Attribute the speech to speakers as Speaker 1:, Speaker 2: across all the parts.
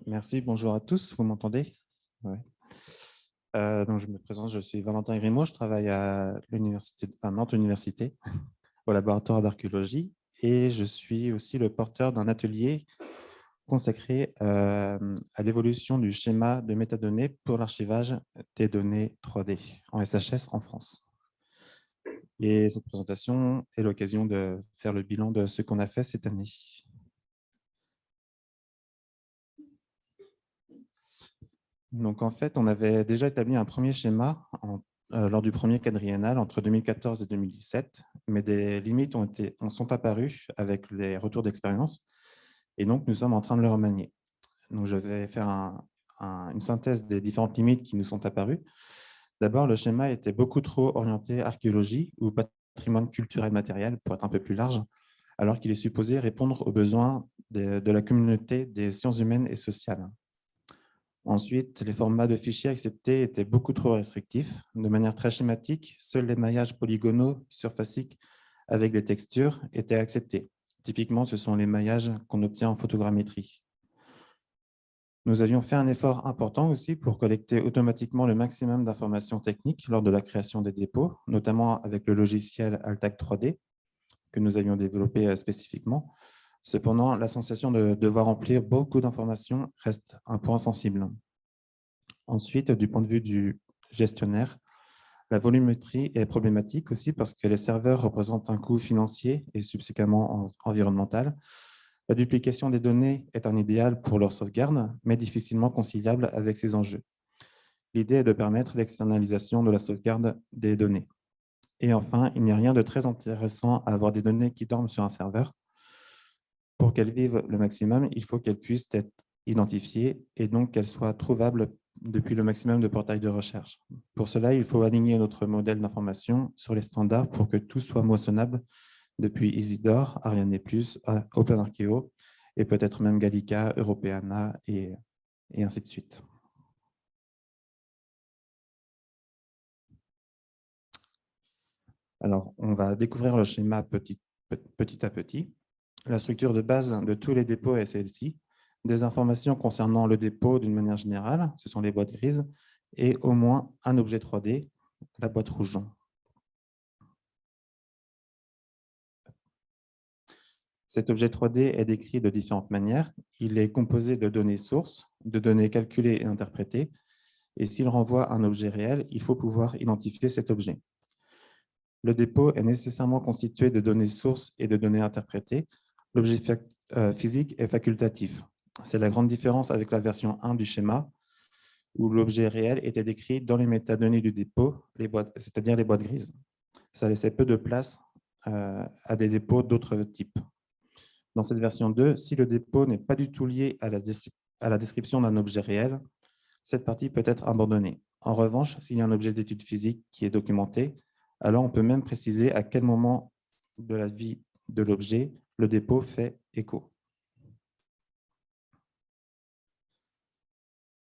Speaker 1: Merci, bonjour à tous, vous m'entendez? Ouais. Donc je me présente, je suis Valentin Grimaud, je travaille à l'université, Nantes Université, au laboratoire d'archéologie, et je suis aussi le porteur d'un atelier consacré à l'évolution du schéma de métadonnées pour l'archivage des données 3D en SHS en France. Et cette présentation est l'occasion de faire le bilan de ce qu'on a fait cette année. Donc, en fait, on avait déjà établi un premier schéma lors du premier quadriennal entre 2014 et 2017, mais des limites sont apparues avec les retours d'expérience, et donc nous sommes en train de le remanier. Donc, je vais faire une synthèse des différentes limites qui nous sont apparues. D'abord, le schéma était beaucoup trop orienté archéologie ou patrimoine culturel matériel, pour être un peu plus large, alors qu'il est supposé répondre aux besoins de la communauté des sciences humaines et sociales. Ensuite, les formats de fichiers acceptés étaient beaucoup trop restrictifs. De manière très schématique, seuls les maillages polygonaux surfaciques avec des textures étaient acceptés. Typiquement, ce sont les maillages qu'on obtient en photogrammétrie. Nous avions fait un effort important aussi pour collecter automatiquement le maximum d'informations techniques lors de la création des dépôts, notamment avec le logiciel Altac 3D que nous avions développé spécifiquement. Cependant, la sensation de devoir remplir beaucoup d'informations reste un point sensible. Ensuite, du point de vue du gestionnaire, la volumétrie est problématique aussi parce que les serveurs représentent un coût financier et subséquemment environnemental. La duplication des données est un idéal pour leur sauvegarde, mais difficilement conciliable avec ces enjeux. L'idée est de permettre l'externalisation de la sauvegarde des données. Et enfin, il n'y a rien de très intéressant à avoir des données qui dorment sur un serveur. Pour qu'elles vivent le maximum, il faut qu'elles puissent être identifiées et donc qu'elles soient trouvables depuis le maximum de portails de recherche. Pour cela, il faut aligner notre modèle d'information sur les standards pour que tout soit moissonnable depuis Isidore, Ariane+, OpenArcheo et peut-être même Gallica, Europeana et ainsi de suite. Alors, on va découvrir le schéma petit à petit. La structure de base de tous les dépôts est celle-ci. Des informations concernant le dépôt d'une manière générale, ce sont les boîtes grises, et au moins un objet 3D, la boîte rouge. Cet objet 3D est décrit de différentes manières. Il est composé de données sources, de données calculées et interprétées, et s'il renvoie à un objet réel, il faut pouvoir identifier cet objet. Le dépôt est nécessairement constitué de données sources et de données interprétées. L'objet physique est facultatif. C'est la grande différence avec la version 1 du schéma, où l'objet réel était décrit dans les métadonnées du dépôt, c'est-à-dire les boîtes grises. Ça laissait peu de place à des dépôts d'autres types. Dans cette version 2, si le dépôt n'est pas du tout lié à la description d'un objet réel, cette partie peut être abandonnée. En revanche, s'il y a un objet d'étude physique qui est documenté, alors on peut même préciser à quel moment de la vie de l'objet le dépôt fait écho.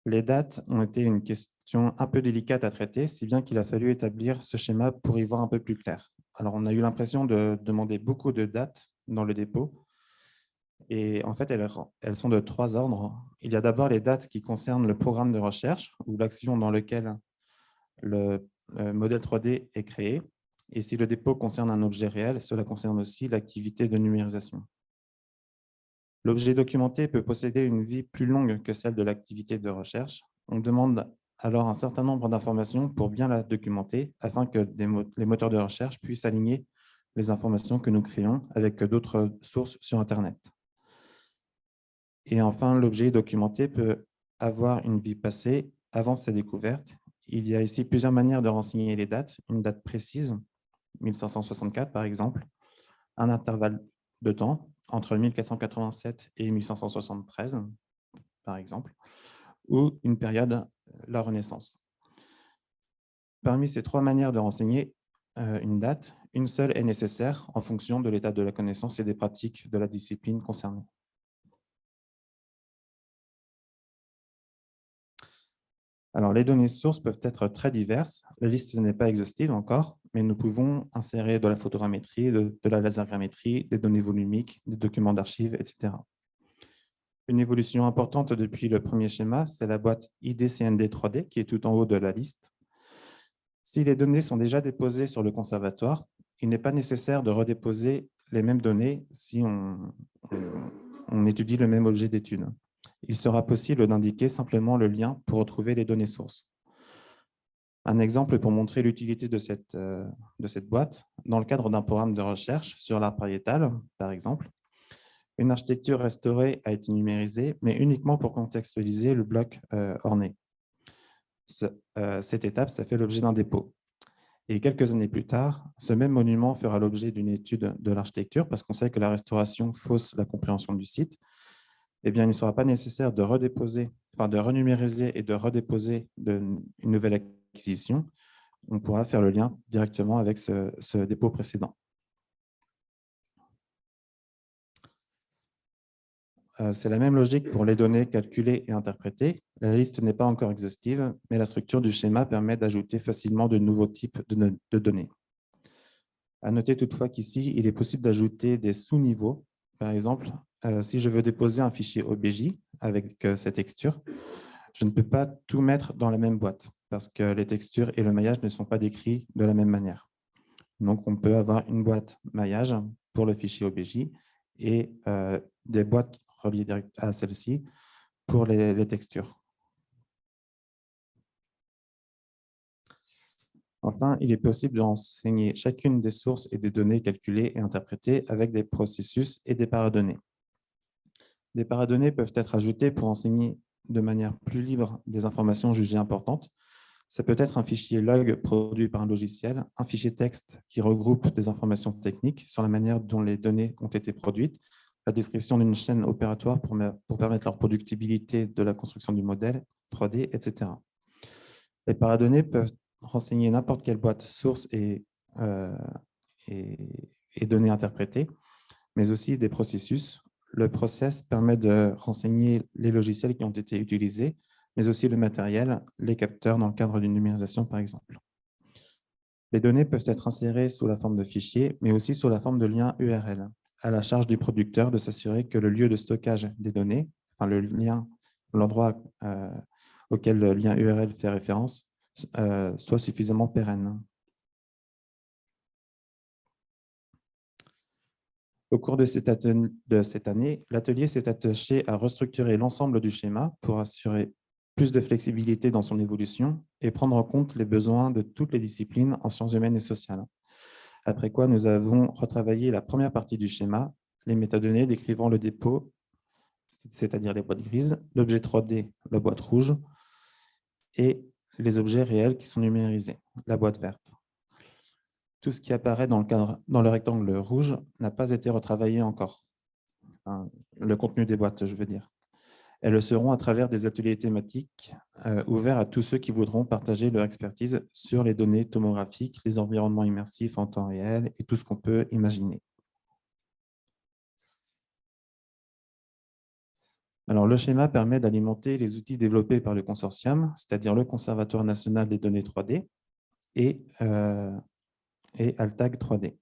Speaker 1: Les dates ont été une question un peu délicate à traiter, si bien qu'il a fallu établir ce schéma pour y voir un peu plus clair. Alors, on a eu l'impression de demander beaucoup de dates dans le dépôt, et en fait, elles sont de 3 ordres. Il y a d'abord les dates qui concernent le programme de recherche ou l'action dans lequel le modèle 3D est créé. Et si le dépôt concerne un objet réel, cela concerne aussi l'activité de numérisation. L'objet documenté peut posséder une vie plus longue que celle de l'activité de recherche. On demande alors un certain nombre d'informations pour bien la documenter afin que les moteurs de recherche puissent aligner les informations que nous créons avec d'autres sources sur Internet. Et enfin, l'objet documenté peut avoir une vie passée avant sa découverte. Il y a ici plusieurs manières de renseigner les dates. Une date précise, 1564 par exemple, un intervalle de temps entre 1487 et 1573 par exemple, ou une période, la Renaissance. Parmi ces 3 manières de renseigner une date, une seule est nécessaire en fonction de l'état de la connaissance et des pratiques de la discipline concernée. Alors, les données sources peuvent être très diverses. La liste n'est pas exhaustive encore, mais nous pouvons insérer de la photogrammétrie, de la lasergrammétrie, des données volumiques, des documents d'archives, etc. Une évolution importante depuis le premier schéma, c'est la boîte IDCND 3D qui est tout en haut de la liste. Si les données sont déjà déposées sur le conservatoire, il n'est pas nécessaire de redéposer les mêmes données si on étudie le même objet d'étude. Il sera possible d'indiquer simplement le lien pour retrouver les données sources. Un exemple pour montrer l'utilité de cette boîte, dans le cadre d'un programme de recherche sur l'art pariétal, par exemple, une architecture restaurée a été numérisée, mais uniquement pour contextualiser le bloc orné. Cette étape, ça fait l'objet d'un dépôt. Et quelques années plus tard, ce même monument fera l'objet d'une étude de l'architecture, parce qu'on sait que la restauration fausse la compréhension du site. Eh bien, il ne sera pas nécessaire de redéposer, enfin de renumériser et de redéposer une nouvelle acquisition. On pourra faire le lien directement avec ce dépôt précédent. C'est la même logique pour les données calculées et interprétées. La liste n'est pas encore exhaustive, mais la structure du schéma permet d'ajouter facilement de nouveaux types de données. À noter toutefois qu'ici, il est possible d'ajouter des sous-niveaux. Par exemple, si je veux déposer un fichier OBJ avec cette texture, je ne peux pas tout mettre dans la même boîte parce que les textures et le maillage ne sont pas décrits de la même manière. Donc, on peut avoir une boîte maillage pour le fichier OBJ et des boîtes reliées direct à celle-ci pour les textures. Enfin, il est possible de renseigner chacune des sources et des données calculées et interprétées avec des processus et des paradonnées. Des paradonnées peuvent être ajoutées pour enseigner de manière plus libre des informations jugées importantes. Ça peut être un fichier log produit par un logiciel, un fichier texte qui regroupe des informations techniques sur la manière dont les données ont été produites, la description d'une chaîne opératoire pour permettre leur productibilité de la construction du modèle 3D, etc. Les paradonnées peuvent renseigner n'importe quelle boîte source et données interprétées, mais aussi des processus. Le process permet de renseigner les logiciels qui ont été utilisés, mais aussi le matériel, les capteurs dans le cadre d'une numérisation, par exemple. Les données peuvent être insérées sous la forme de fichiers, mais aussi sous la forme de liens URL, à la charge du producteur de s'assurer que le lieu de stockage des données, enfin l'endroit auquel le lien URL fait référence, soit suffisamment pérenne. Au cours de cette année, l'atelier s'est attaché à restructurer l'ensemble du schéma pour assurer plus de flexibilité dans son évolution et prendre en compte les besoins de toutes les disciplines en sciences humaines et sociales. Après quoi, nous avons retravaillé la première partie du schéma, les métadonnées décrivant le dépôt, c'est-à-dire les boîtes grises, l'objet 3D, la boîte rouge, et les objets réels qui sont numérisés, la boîte verte. Tout ce qui apparaît dans le rectangle rouge n'a pas été retravaillé encore. Enfin, le contenu des boîtes, je veux dire. Elles le seront à travers des ateliers thématiques ouverts à tous ceux qui voudront partager leur expertise sur les données tomographiques, les environnements immersifs en temps réel et tout ce qu'on peut imaginer. Alors, le schéma permet d'alimenter les outils développés par le consortium, c'est-à-dire le Conservatoire national des données 3D et Altag 3D.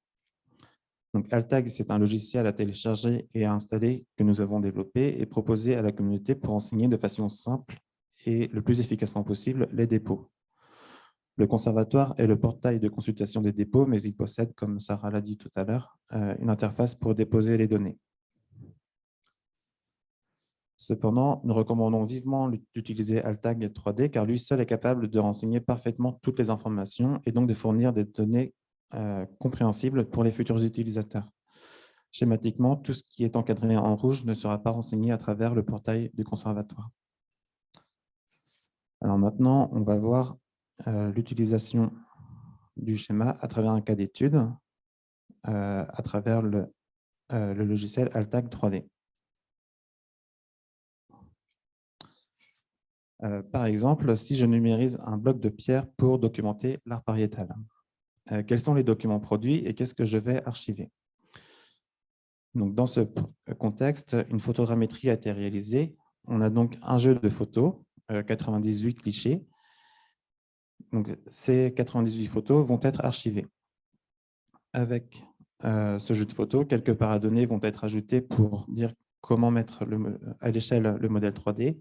Speaker 1: Donc, Altag, c'est un logiciel à télécharger et à installer que nous avons développé et proposé à la communauté pour enseigner de façon simple et le plus efficacement possible les dépôts. Le conservatoire est le portail de consultation des dépôts, mais il possède, comme Sarah l'a dit tout à l'heure, une interface pour déposer les données. Cependant, nous recommandons vivement d'utiliser Altag 3D car lui seul est capable de renseigner parfaitement toutes les informations et donc de fournir des données compréhensibles pour les futurs utilisateurs. Schématiquement, tout ce qui est encadré en rouge ne sera pas renseigné à travers le portail du conservatoire. Alors maintenant, on va voir l'utilisation du schéma à travers un cas d'étude, à travers le logiciel Altag 3D. Par exemple, si je numérise un bloc de pierre pour documenter l'art pariétal, quels sont les documents produits et qu'est-ce que je vais archiver? Donc, dans ce contexte, une photogrammétrie a été réalisée. On a donc un jeu de photos, 98 clichés. Donc, ces 98 photos vont être archivées. Avec ce jeu de photos, quelques paradonnées vont être ajoutées pour dire comment mettre à l'échelle le modèle 3D,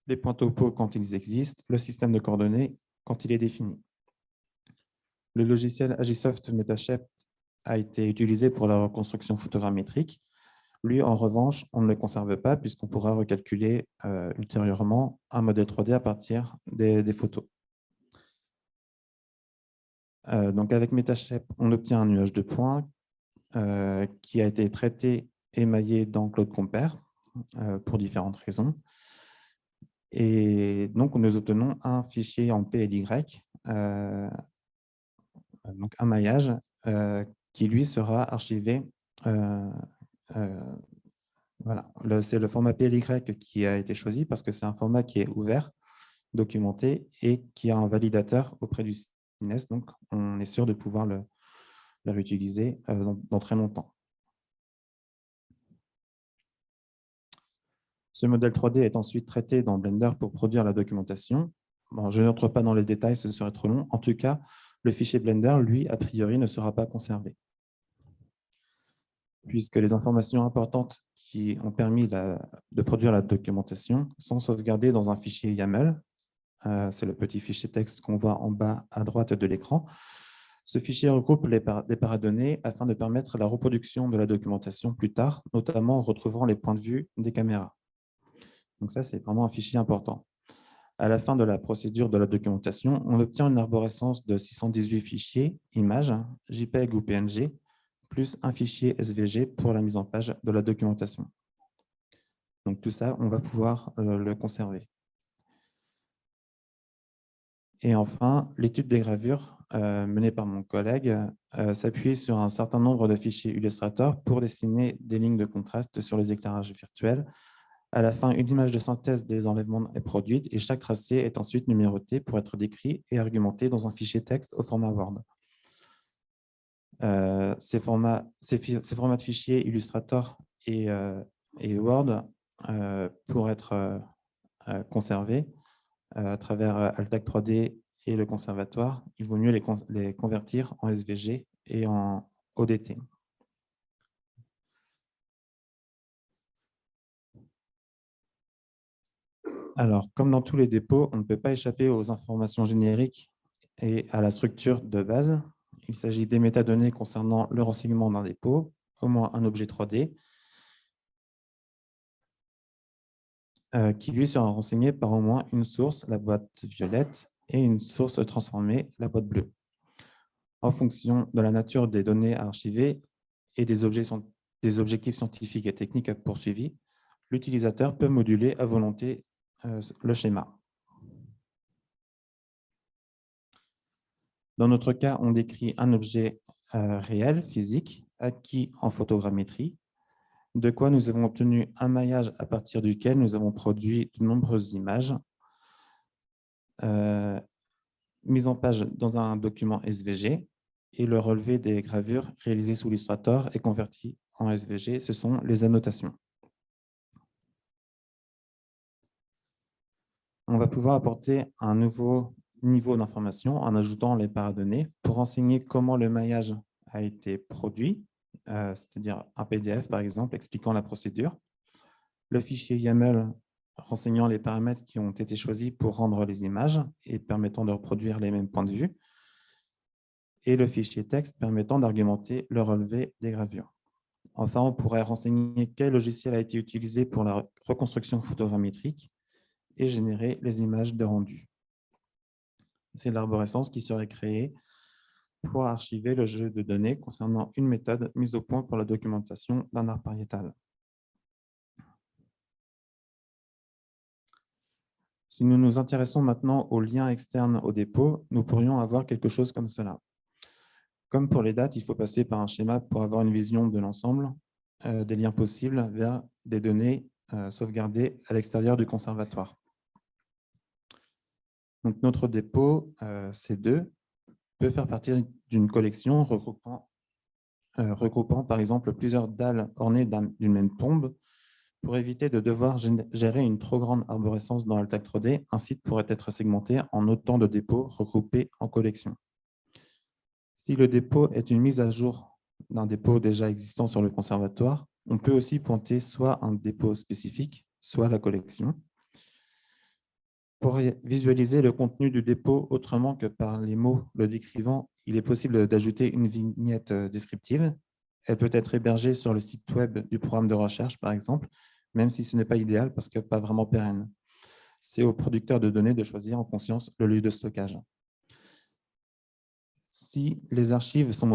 Speaker 1: les points topo quand ils existent, le système de coordonnées quand il est défini. Le logiciel Agisoft Metashape a été utilisé pour la reconstruction photogrammétrique. Lui, en revanche, on ne le conserve pas puisqu'on pourra recalculer ultérieurement un modèle 3D à partir des photos. Donc avec Metashape, on obtient un nuage de points qui a été traité et émaillé dans Cloud Compare pour différentes raisons. Et donc, nous obtenons un fichier en PLY, donc un maillage qui, lui, sera archivé. Voilà. C'est le format PLY qui a été choisi parce que c'est un format qui est ouvert, documenté et qui a un validateur auprès du CNES. Donc, on est sûr de pouvoir le réutiliser dans très longtemps. Ce modèle 3D est ensuite traité dans Blender pour produire la documentation. Bon, je n'entre pas dans les détails, ce serait trop long. En tout cas, le fichier Blender, lui, a priori, ne sera pas conservé, puisque les informations importantes qui ont permis de produire la documentation sont sauvegardées dans un fichier YAML. C'est le petit fichier texte qu'on voit en bas à droite de l'écran. Ce fichier regroupe des paradonnées afin de permettre la reproduction de la documentation plus tard, notamment en retrouvant les points de vue des caméras. Donc ça, c'est vraiment un fichier important. À la fin de la procédure de la documentation, on obtient une arborescence de 618 fichiers, images, JPEG ou PNG, plus un fichier SVG pour la mise en page de la documentation. Donc tout ça, on va pouvoir le conserver. Et enfin, l'étude des gravures menée par mon collègue s'appuie sur un certain nombre de fichiers Illustrator pour dessiner des lignes de contraste sur les éclairages virtuels. À la fin, une image de synthèse des enlèvements est produite et chaque tracé est ensuite numéroté pour être décrit et argumenté dans un fichier texte au format Word. Ces formats de fichiers Illustrator et Word pour être conservés à travers Altac 3D et le conservatoire, il vaut mieux les convertir en SVG et en ODT. Alors, comme dans tous les dépôts, on ne peut pas échapper aux informations génériques et à la structure de base. Il s'agit des métadonnées concernant le renseignement d'un dépôt, au moins un objet 3D, qui lui sera renseigné par au moins une source, la boîte violette, et une source transformée, la boîte bleue. En fonction de la nature des données à archiver et des objectifs scientifiques et techniques poursuivis, l'utilisateur peut moduler à volonté le schéma. Dans notre cas, on décrit un objet réel, physique, acquis en photogrammétrie, de quoi nous avons obtenu un maillage à partir duquel nous avons produit de nombreuses images mises en page dans un document SVG et le relevé des gravures réalisées sous Illustrator et converties en SVG, ce sont les annotations. On va pouvoir apporter un nouveau niveau d'information en ajoutant les paradonnées pour renseigner comment le maillage a été produit, c'est-à-dire un PDF par exemple expliquant la procédure, le fichier YAML renseignant les paramètres qui ont été choisis pour rendre les images et permettant de reproduire les mêmes points de vue, et le fichier texte permettant d'argumenter le relevé des gravures. Enfin, on pourrait renseigner quel logiciel a été utilisé pour la reconstruction photogrammétrique et générer les images de rendu. C'est l'arborescence qui serait créée pour archiver le jeu de données concernant une méthode mise au point pour la documentation d'un art pariétal. Si nous nous intéressons maintenant aux liens externes au dépôt, nous pourrions avoir quelque chose comme cela. Comme pour les dates, il faut passer par un schéma pour avoir une vision de l'ensemble des liens possibles vers des données sauvegardées à l'extérieur du conservatoire. Donc, notre dépôt C2 peut faire partie d'une collection regroupant par exemple plusieurs dalles ornées d'une même tombe. Pour éviter de devoir gérer une trop grande arborescence dans Altac 3D, un site pourrait être segmenté en autant de dépôts regroupés en collections. Si le dépôt est une mise à jour d'un dépôt déjà existant sur le conservatoire, On peut aussi pointer soit un dépôt spécifique, soit la collection. Pour visualiser le contenu du dépôt autrement que par les mots le décrivant, il est possible d'ajouter une vignette descriptive. Elle peut être hébergée sur le site web du programme de recherche, par exemple, même si ce n'est pas idéal parce que pas vraiment pérenne. C'est au producteur de données de choisir en conscience le lieu de stockage. Si des archives sont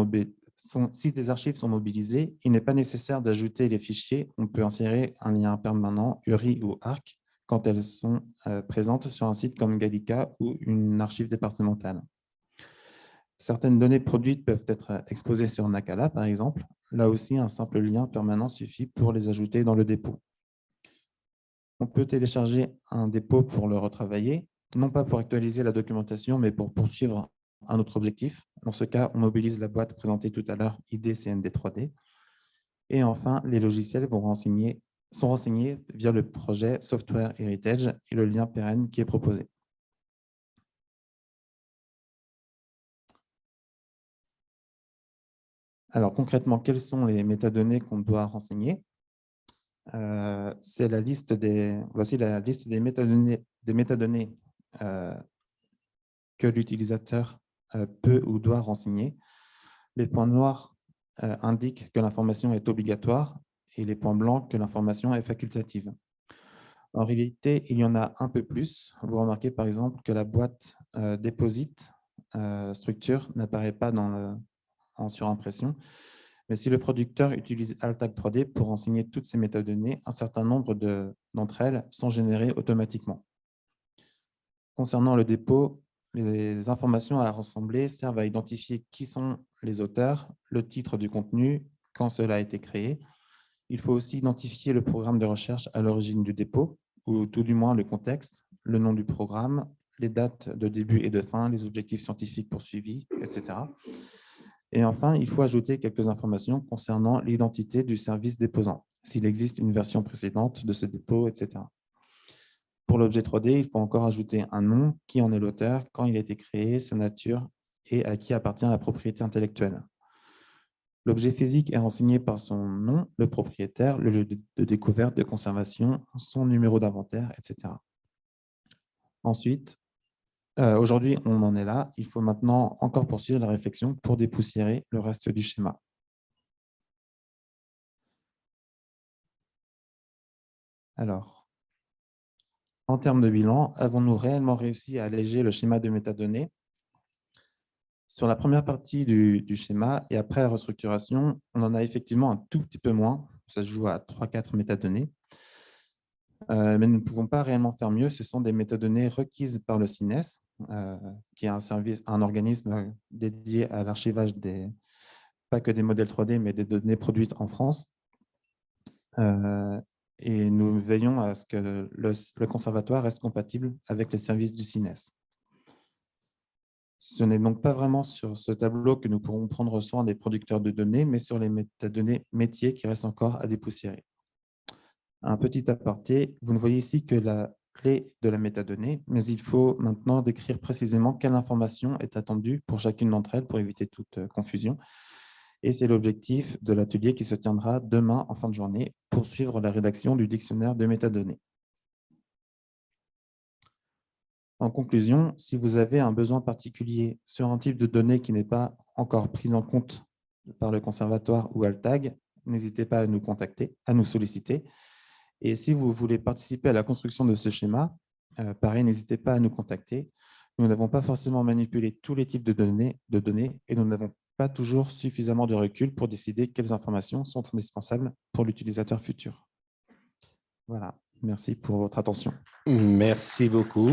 Speaker 1: mobilisées, il n'est pas nécessaire d'ajouter les fichiers. On peut insérer un lien permanent URI ou ARC quand elles sont présentes sur un site comme Gallica ou une archive départementale. Certaines données produites peuvent être exposées sur Nakala, par exemple. Là aussi, un simple lien permanent suffit pour les ajouter dans le dépôt. On peut télécharger un dépôt pour le retravailler, non pas pour actualiser la documentation, mais pour poursuivre un autre objectif. Dans ce cas, on mobilise la boîte présentée tout à l'heure, ID-CND3D. Et enfin, les logiciels sont renseignés via le projet Software Heritage et le lien pérenne qui est proposé. Alors concrètement, quelles sont les métadonnées qu'on doit renseigner? Voici la liste des métadonnées que l'utilisateur peut ou doit renseigner. Les points noirs indiquent que l'information est obligatoire et les points blancs que l'information est facultative. En réalité, il y en a un peu plus. Vous remarquez par exemple que la boîte Deposit structure n'apparaît pas en surimpression. Mais si le producteur utilise Altag 3D pour renseigner toutes ces métadonnées, un certain nombre d'entre elles sont générées automatiquement. Concernant le dépôt, les informations à rassembler servent à identifier qui sont les auteurs, le titre du contenu, quand cela a été créé. Il faut aussi identifier le programme de recherche à l'origine du dépôt, ou tout du moins le contexte, le nom du programme, les dates de début et de fin, les objectifs scientifiques poursuivis, etc. Et enfin, il faut ajouter quelques informations concernant l'identité du service déposant, s'il existe une version précédente de ce dépôt, etc. Pour l'objet 3D, il faut encore ajouter un nom, qui en est l'auteur, quand il a été créé, sa nature et à qui appartient la propriété intellectuelle. L'objet physique est renseigné par son nom, le propriétaire, le lieu de découverte, de conservation, son numéro d'inventaire, etc. Ensuite, aujourd'hui, on en est là. Il faut maintenant encore poursuivre la réflexion pour dépoussiérer le reste du schéma. Alors, en termes de bilan, avons-nous réellement réussi à alléger le schéma de métadonnées? Sur la première partie du schéma et après la restructuration, on en a effectivement un tout petit peu moins. Ça se joue à 3-4 métadonnées. Mais nous ne pouvons pas réellement faire mieux. Ce sont des métadonnées requises par le CINES, qui est un organisme dédié à l'archivage pas que des modèles 3D, mais des données produites en France. Et nous veillons à ce que le conservatoire reste compatible avec les services du CINES. Ce n'est donc pas vraiment sur ce tableau que nous pourrons prendre soin des producteurs de données, mais sur les métadonnées métiers qui restent encore à dépoussiérer. Un petit aparté, vous ne voyez ici que la clé de la métadonnée, mais il faut maintenant décrire précisément quelle information est attendue pour chacune d'entre elles pour éviter toute confusion. Et c'est l'objectif de l'atelier qui se tiendra demain en fin de journée pour suivre la rédaction du dictionnaire de métadonnées. En conclusion, si vous avez un besoin particulier sur un type de données qui n'est pas encore pris en compte par le conservatoire ou Altag, n'hésitez pas à nous contacter, à nous solliciter. Et si vous voulez participer à la construction de ce schéma, pareil, n'hésitez pas à nous contacter. Nous n'avons pas forcément manipulé tous les types de données et nous n'avons pas toujours suffisamment de recul pour décider quelles informations sont indispensables pour l'utilisateur futur. Voilà, merci pour votre attention.
Speaker 2: Merci beaucoup.